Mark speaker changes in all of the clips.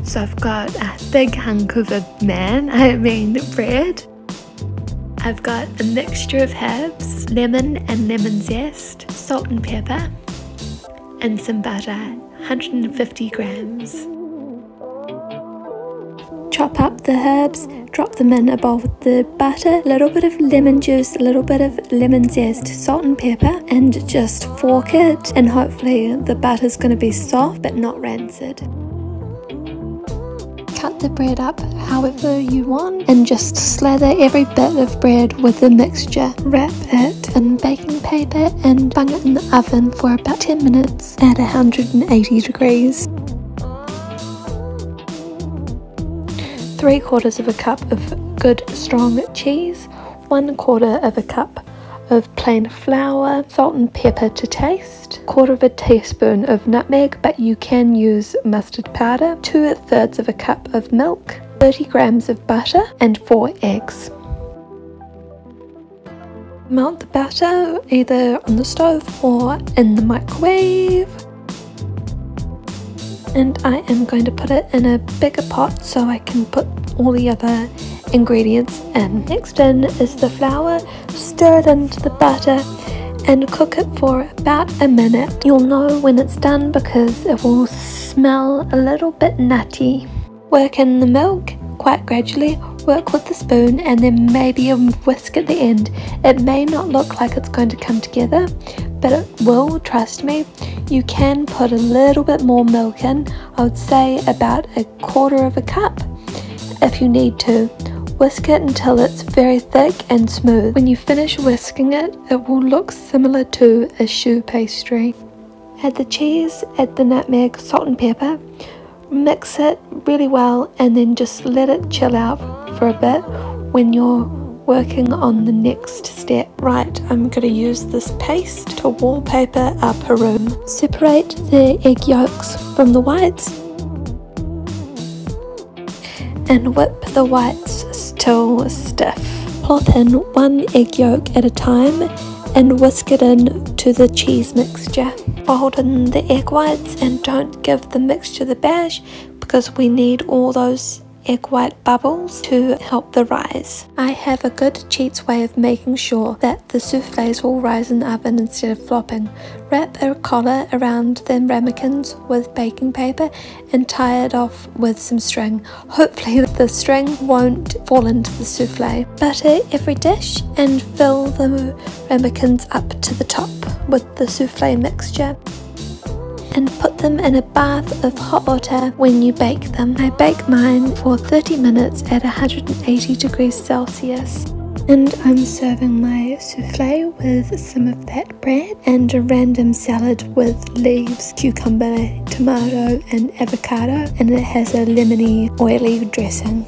Speaker 1: So I've got a big hunk of bread. I've got a mixture of herbs, lemon and lemon zest, salt and pepper, and some butter, 150 grams. Chop up the herbs, drop them in a bowl with the butter, a little bit of lemon juice, a little bit of lemon zest, salt and pepper, and just fork it, and hopefully the butter's going to be soft but not rancid. Cut the bread up however you want and just slather every bit of bread with the mixture. Wrap it in baking paper and bung it in the oven for about 10 minutes at 180 degrees. 3/4 of a cup of good strong cheese, 1/4 of a cup of plain flour, salt and pepper to taste, 1/4 teaspoon of nutmeg, but you can use mustard powder, 2/3 of a cup of milk, 30 grams of butter, and 4 eggs. Melt the butter either on the stove or in the microwave. And I am going to put it in a bigger pot so I can put all the other ingredients in. Next in is the flour. Stir it into the butter and cook it for about a minute. You'll know when it's done because it will smell a little bit nutty. Work in the milk quite gradually. Work with the spoon and then maybe a whisk at the end. It may not look like it's going to come together, but it will, trust me. You can put a little bit more milk in. I would say about 1/4 of a cup if you need to. Whisk it until it's very thick and smooth. When you finish whisking it, it will look similar to a choux pastry. Add the cheese, add the nutmeg, salt and pepper. Mix it really well and then just let it chill out for a bit when you're working on the next step. Right, I'm going to use this paste to wallpaper up a room. Separate the egg yolks from the whites and whip the whites till stiff. Plop in 1 egg yolk at a time and whisk it in to the cheese mixture. Fold in the egg whites and don't give the mixture the bash because we need all those egg white bubbles to help the rise. I have a good cheats way of making sure that the soufflés will rise in the oven instead of flopping. Wrap a collar around the ramekins with baking paper and tie it off with some string. Hopefully the string won't fall into the soufflé. Butter every dish and fill the ramekins up to the top with the soufflé mixture. And put them in a bath of hot water when you bake them. I bake mine for 30 minutes at 180 degrees Celsius. And I'm serving my soufflé with some of that bread and a random salad with leaves, cucumber, tomato and avocado, and it has a lemony oily dressing.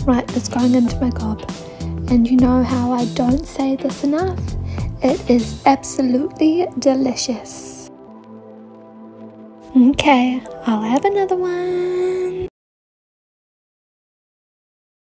Speaker 1: Right, it's going into my gob. And you know how I don't say this enough? It is absolutely delicious. Okay, I'll have another one.